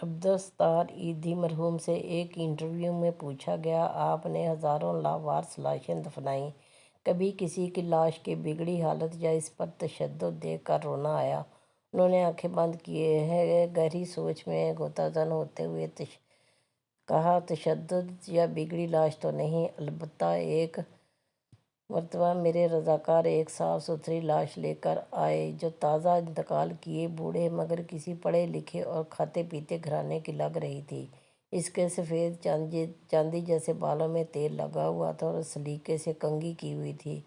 عبدالستار ایدھی مرحوم سے ایک انٹرویو میں پوچھا گیا، آپ نے ہزاروں لاوارث لاشیں دفنائیں، کبھی کسی کی لاش کی بگڑی حالت یا اس پر تشدد دیکھ کر رونا آیا؟ انہوں نے آنکھیں بند کیے گہری سوچ میں غوطہ زن ہوتے ہوئے کہا، تشدد یا بگڑی لاش تو نہیں، البتہ ایک مرتبہ میرے رضاکار ایک صاف ستھری لاش لے کر آئے جو تازہ انتقال کیے بوڑھے مگر کسی پڑھے لکھے اور کھاتے پیتے گھرانے کی لگ رہی تھی۔ اس کے سفید چاندی جیسے بالوں میں تیل لگا ہوا تھا اور سلیقے سے کنگھی کی ہوئی تھی۔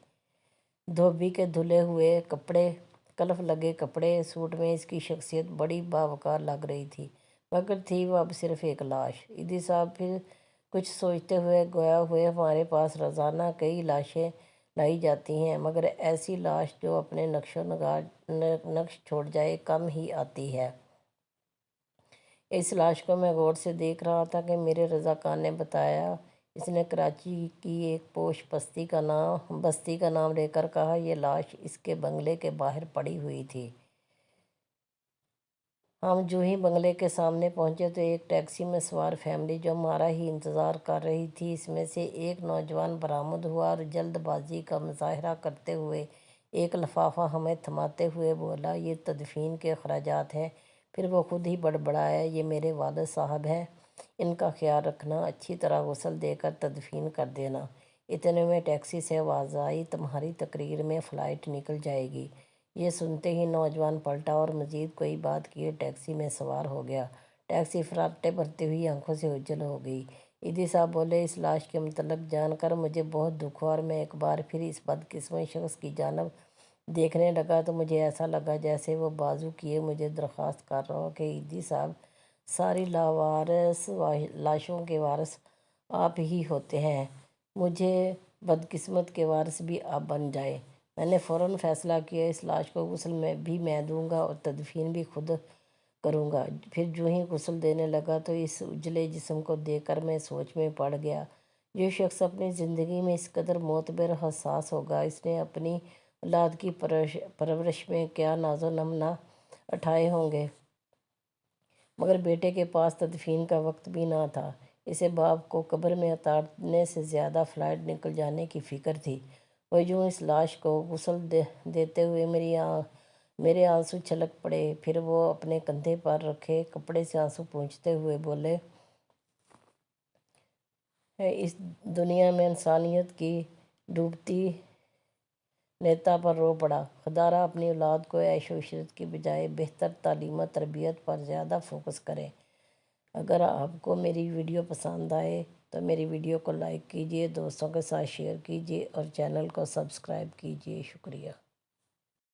دھوبی کے دھلے ہوئے کپڑے، کلف لگے کپڑے، سوٹ میں اس کی شخصیت بڑی باوقار لگ رہی تھی، مگر تھی وہ اب صرف ایک لاش۔ ایدھی صاحب پھر کچھ سوچتے ہوئے ہوئے ہمارے پاس روزانہ کئی لاشیں لائی جاتی ہیں، مگر ایسی لاش جو اپنے نقش چھوڑ جائے کم ہی آتی ہے۔ اس لاش کو میں غور سے دیکھ رہا تھا کہ میرے رضاکار نے بتایا۔ اس نے کراچی کی ایک پوش بستی کا نام لے کر کہا، یہ لاش اس کے بنگلے کے باہر پڑی ہوئی تھی۔ ہم جو ہی بنگلے کے سامنے پہنچے تو ایک ٹیکسی میں سوار فیملی جو ہمارا ہی انتظار کر رہی تھی، اس میں سے ایک نوجوان برآمد ہوا اور جلد بازی کا مظاہرہ کرتے ہوئے ایک لفافہ ہمیں تھماتے ہوئے بولا، یہ تدفین کے اخراجات ہیں۔ پھر وہ خود ہی بڑبڑایا، یہ میرے والد صاحب ہیں، ان کا خیال رکھنا، اچھی طرح غسل دے کر تدفین کر دینا۔ اتنے میں ٹیکسی سے آواز آئی، تمہاری تقریر میں فلائٹ نکل جائے گی۔ یہ سنتے ہی نوجوان پلٹا اور مزید کوئی بات کیے ٹیکسی میں سوار ہو گیا۔ ٹیکسی فراٹے بھرتی ہوئی آنکھوں سے اوجھل ہو گئی۔ ایدھی صاحب بولے، اس لاش کے متعلق جان کر مجھے بہت دکھ ہوا اور میں ایک بار پھر اس بدقسمت شخص کی جانب دیکھنے لگا تو مجھے ایسا لگا جیسے وہ بازو کیے مجھے درخواست کر رہا ہو کہ ایدھی صاحب، ساری لاوارث لاشوں کے وارث آپ ہی ہوتے ہیں، مجھے بدقسمت کے وارث بھی آپ بن جائیں۔ میں نے فوراً فیصلہ کیا، اس لاش کو غسل بھی میں دوں گا اور تدفین بھی خود کروں گا۔ پھر جو ہی غسل دینے لگا تو اس اجلے جسم کو دیکھ کر میں سوچ میں پڑ گیا، جو شخص اپنی زندگی میں اس قدر معتبر حساس ہوگا، اس نے اپنی اولاد کی پرورش میں کیا ناز و نمنا اٹھائے ہوں گے، مگر بیٹے کے پاس تدفین کا وقت بھی نہ تھا۔ اسے باپ کو قبر میں اتارنے سے زیادہ فلائٹ نکل جانے کی فکر تھی۔ وہ یوں اس لاش کو غسل دیتے ہوئے میرے آنسو چھلک پڑے، پھر وہ اپنے کندھے پر رکھے کپڑے سے آنسو پونچھتے ہوئے بولے، اس دنیا میں انسانیت کی ڈوبتی نیتا پر رو پڑا۔ خدا را اپنی اولاد کو عیش و عشرت کی بجائے بہتر تعلیم و تربیت پر زیادہ فوکس کرے۔ اگر آپ کو میری ویڈیو پسند آئے تو میری ویڈیو کو لائک کیجیے، دوستوں کے ساتھ شیئر کیجیے اور چینل کو سبسکرائب کیجیے۔ شکریہ۔